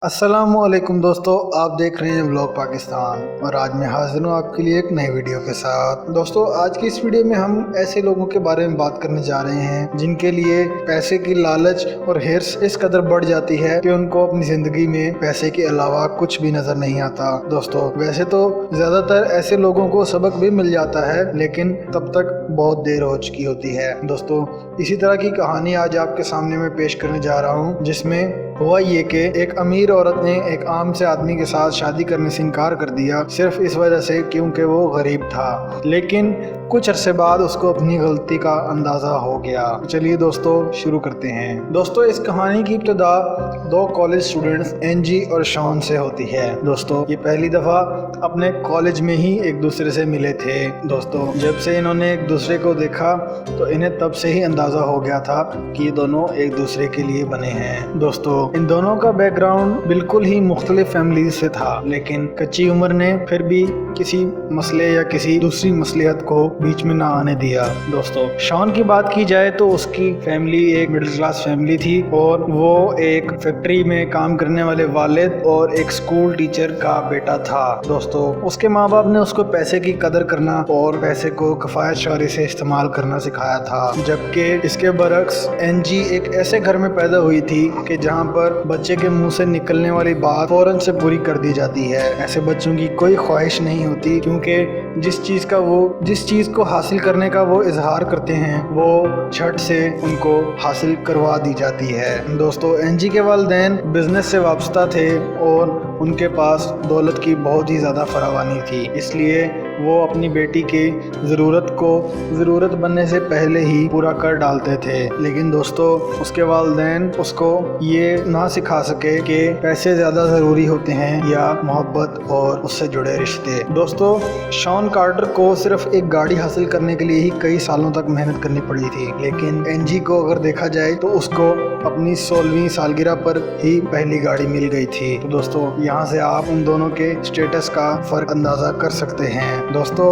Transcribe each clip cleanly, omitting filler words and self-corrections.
अस्सलामुअलैकुम दोस्तों, आप देख रहे हैं व्लॉग पाकिस्तान और आज मैं हाजिर हूँ आपके लिए एक नई वीडियो के साथ। दोस्तों, आज की इस वीडियो में हम ऐसे लोगों के बारे में बात करने जा रहे हैं जिनके लिए पैसे की लालच और हिर्स इस कदर बढ़ जाती है कि उनको अपनी जिंदगी में पैसे के अलावा कुछ भी नजर नहीं आता। दोस्तों, वैसे तो ज्यादातर ऐसे लोगों को सबक भी मिल जाता है, लेकिन तब तक बहुत देर हो चुकी होती है। दोस्तों, इसी तरह की कहानी आज आपके सामने मैं पेश करने जा रहा हूँ, जिसमें हुआ ये कि एक अमीर औरत ने एक आम से आदमी के साथ शादी करने से इनकार कर दिया, सिर्फ इस वजह से क्योंकि वो गरीब था। लेकिन कुछ अरसे बाद उसको अपनी गलती का अंदाज़ा हो गया। चलिए दोस्तों, शुरू करते हैं। दोस्तों, इस कहानी की इब्तिदा दो कॉलेज स्टूडेंट्स एंजी और शॉन से होती है। दोस्तों, ये पहली दफ़ा अपने कॉलेज में ही एक दूसरे से मिले थे। दोस्तों, जब से इन्होंने एक दूसरे को देखा तो इन्हें तब से ही अंदाज़ा हो गया था कि ये दोनों एक दूसरे के लिए बने हैं। दोस्तों, इन दोनों का बैकग्राउंड बिल्कुल ही मुख्तलिफ फैमिली से था, लेकिन कच्ची उम्र ने फिर भी किसी मसले या किसी दूसरी मसलियत को बीच में ना आने दिया। दोस्तों, शॉन की बात की जाए तो उसकी फैमिली एक मिडिल क्लास फैमिली थी और वो एक फैक्ट्री में काम करने वाले वालिद और एक स्कूल टीचर का बेटा था। दोस्तों, उसके माँ बाप ने उसको पैसे की कदर करना और पैसे को किफायत शारी से इस्तेमाल करना सिखाया था, जबकि इसके बरक्स एनजी एक ऐसे घर में पैदा हुई थी कि जहाँ पर बच्चे के मुंह से निकलने वाली बात फौरन से पूरी कर दी जाती है। ऐसे बच्चों की कोई ख्वाहिश नहीं होती, क्योंकि जिस चीज़ को हासिल करने का वो इजहार करते हैं वो झट से उनको हासिल करवा दी जाती है। दोस्तों, एनजी के वालिदैन बिजनेस से वाबस्ता थे और उनके पास दौलत की बहुत ही ज़्यादा फरावानी थी, इसलिए वो अपनी बेटी की ज़रूरत बनने से पहले ही पूरा कर डालते थे। लेकिन दोस्तों, उसके वालिदैन उसको ये ना सिखा सके कि पैसे ज़्यादा ज़रूरी होते हैं या मोहब्बत और उससे जुड़े रिश्ते। दोस्तों, शॉन कार्टर को सिर्फ एक गाड़ी हासिल करने के लिए ही कई सालों तक मेहनत करनी पड़ी थी, लेकिन एनजी को अगर देखा जाए तो उसको अपनी 16वीं सालगिरह पर ही पहली गाड़ी मिल गई थी। तो दोस्तों, यहाँ से आप उन दोनों के स्टेटस का फ़र्क अंदाज़ा कर सकते हैं। दोस्तों,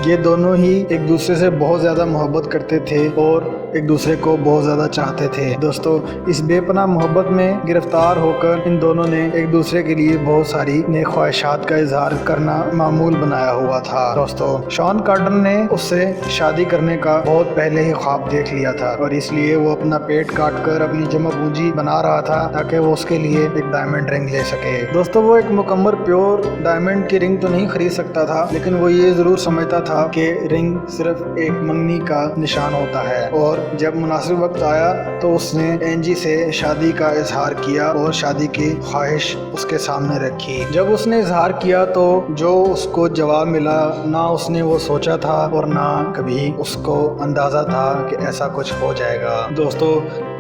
ये दोनों ही एक दूसरे से बहुत ज़्यादा मोहब्बत करते थे और एक दूसरे को बहुत ज़्यादा चाहते थे। दोस्तों, इस बेपनाह मोहब्बत में गिरफ्तार होकर इन दोनों ने एक दूसरे के लिए बहुत सारी नेक ख्वाहिशात का इजहार करना मामूल बनाया हुआ था। दोस्तों, शॉन कार्टर ने उससे शादी करने का बहुत पहले ही ख्वाब देख लिया था और इसलिए वो अपना पेट काट कर अपनी जमा पूंजी बना रहा था ताकि वो उसके लिए एक डायमंड रिंग ले सके। दोस्तों, वो एक मुकम्मल प्योर डायमंड की रिंग तो नहीं खरीद सकता था, लेकिन वो ये जरूर समझता था कि रिंग सिर्फ एक मंगनी का निशान होता है। और जब मुनासिब वक्त आया तो उसने एनजी से शादी का इजहार किया और शादी की ख्वाहिश उसके सामने रखी। जब उसने इजहार किया तो जो उसको जवाब मिला, ना उसने वो सोचा था और ना कभी उसको अंदाजा था कि ऐसा कुछ हो जाएगा। दोस्तों,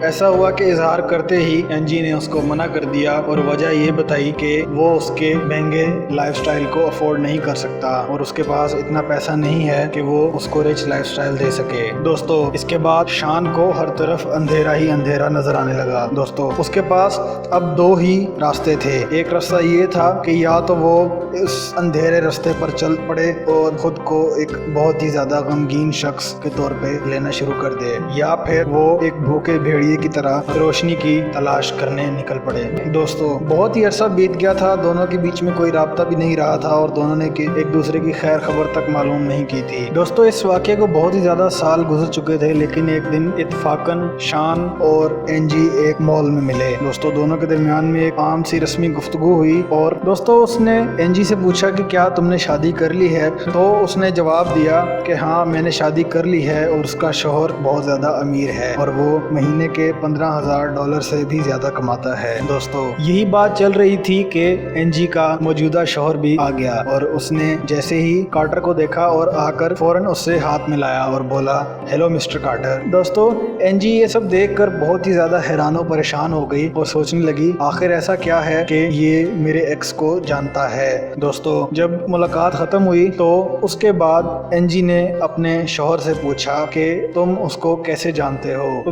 ऐसा हुआ कि इजहार करते ही एनजी ने उसको मना कर दिया और वजह ये बताई कि वो उसके महंगे लाइफस्टाइल को अफोर्ड नहीं कर सकता और उसके पास इतना पैसा नहीं है कि वो उसको रिच लाइफस्टाइल दे सके। दोस्तों, इसके बाद शॉन को हर तरफ अंधेरा ही अंधेरा नजर आने लगा। दोस्तों, उसके पास अब दो ही रास्ते थे। एक रास्ता ये था कि या तो वो इस अंधेरे रास्ते पर चल पड़े और खुद को एक बहुत ही ज्यादा गमगीन शख्स के तौर पे लेना शुरू कर दे, या फिर वो एक भूखे भेड़िए की तरह रोशनी की तलाश करने निकल पड़े। दोस्तों, बहुत ही अरसा बीत गया था, दोनों के बीच में कोई राब्ता भी नहीं रहा था और दोनों ने एक दूसरे की खैर खबर तक मालूम नहीं की थी। दोस्तों, इस वाक़े को बहुत ही ज्यादा साल गुजर चुके थे, लेकिन एक दिन इत्तफाकन शॉन और एनजी एक मॉल में मिले। दोस्तों, दोनों के दरमियान में एक आम सी रस्मी गुफ्तगू हुई और दोस्तों, उसने एनजी से पूछा कि क्या तुमने शादी कर ली है? तो उसने जवाब दिया कि हाँ, मैंने शादी कर ली है और उसका शौहर बहुत ज्यादा अमीर है और वो महीने के $15,000 से भी ज्यादा कमाता है। दोस्तों, यही बात चल रही थी कि एनजी का मौजूदा शौहर भी आ गया और उसने जैसे ही कार्टर को देखा और आकर फौरन उससे हाथ मिलाया और बोला, हेलो मिस्टर कार्टर। दोस्तों, एनजी ये सब देखकर बहुत ही ज्यादा हैरान और परेशान हो गई और सोचने लगी, आखिर ऐसा क्या है कि ये मेरे एक्स को जानता है। दोस्तों, जब मुलाकात खत्म हुई तो उसके बाद एनजी ने अपने शौहर से पूछा कि तुम उसको कैसे जानते हो। तो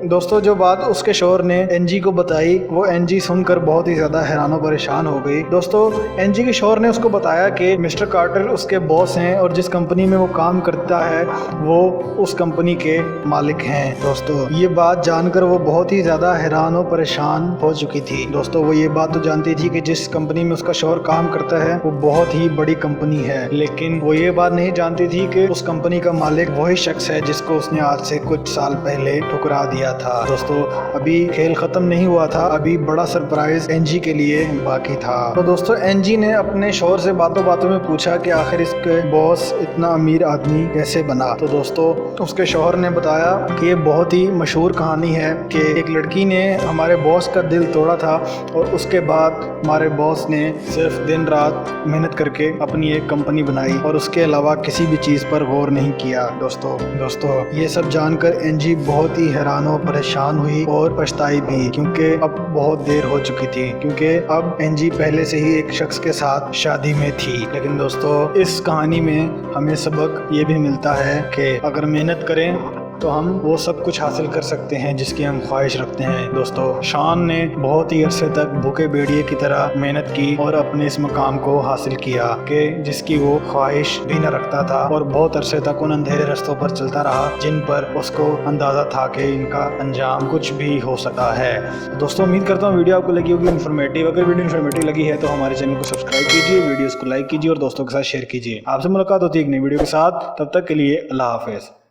दोस्तों, जो बात उसके शौहर ने एनजी को बताई वो एनजी सुनकर बहुत ही ज्यादा हैरान और परेशान हो गई। दोस्तों, एनजी के शौहर ने उसको बताया कि मिस्टर कार्टर प्रोपराइटर उसके बॉस हैं और जिस कंपनी में वो काम करता है वो उस कंपनी के मालिक हैं। दोस्तों ये बात जानकर वो बहुत ही ज़्यादा हैरान और परेशान हो चुकी थी। दोस्तों वो ये बात तो जानती थी कि जिस कंपनी में उसका शौहर काम करता है वो बहुत ही बड़ी कंपनी है, लेकिन वो ये बात नहीं जानती थी कि उस कंपनी का मालिक वही शख्स है जिसको उसने आज से कुछ साल पहले ठुकरा दिया था। दोस्तों अभी खेल खत्म नहीं हुआ था, अभी बड़ा सरप्राइज एनजी के लिए बाकी था। तो दोस्तों एनजी ने अपने शौहर से बातों बातों में पूछा कि आखिर इसके बॉस इतना अमीर आदमी कैसे बना। तो दोस्तों उसके शौहर ने बताया कि ये बहुत ही मशहूर कहानी है कि एक लड़की ने हमारे बॉस का दिल तोड़ा था और उसके बाद हमारे बॉस ने सिर्फ दिन रात मेहनत करके अपनी एक कंपनी बनाई और उसके अलावा किसी भी चीज़ पर गौर नहीं किया। दोस्तों ये सब जानकर एनजी बहुत ही हैरान और परेशान हुई और पछताई भी, क्योंकि अब बहुत देर हो चुकी थी, क्योंकि अब एनजी पहले से ही एक शख्स के साथ शादी में थी। लेकिन दोस्तों इस कहानी में हमें सबक ये भी मिलता है कि अगर मेहनत करें तो हम वो सब कुछ हासिल कर सकते हैं जिसकी हम ख्वाहिश रखते हैं। दोस्तों शान ने बहुत ही अरसे तक भूखे भेड़िए की तरह मेहनत की और अपने इस मुकाम को हासिल किया कि जिसकी वो ख्वाहिश भी न रखता था, और बहुत अरसे तक उन अंधेरे रास्तों पर चलता रहा जिन पर उसको अंदाज़ा था कि इनका अंजाम कुछ भी हो सकता है। दोस्तों उम्मीद करता हूँ वीडियो आपको लगी होगी इन्फॉर्मेटिव। अगर वीडियो इन्फॉर्मेटिव लगी है तो हमारे चैनल को सब्सक्राइब कीजिए, वीडियोज़ को लाइक कीजिए और दोस्तों के साथ शेयर कीजिए। आपसे मुलाकात होती है एक नई वीडियो के साथ, तब तक के लिए अल्लाह हाफिज़।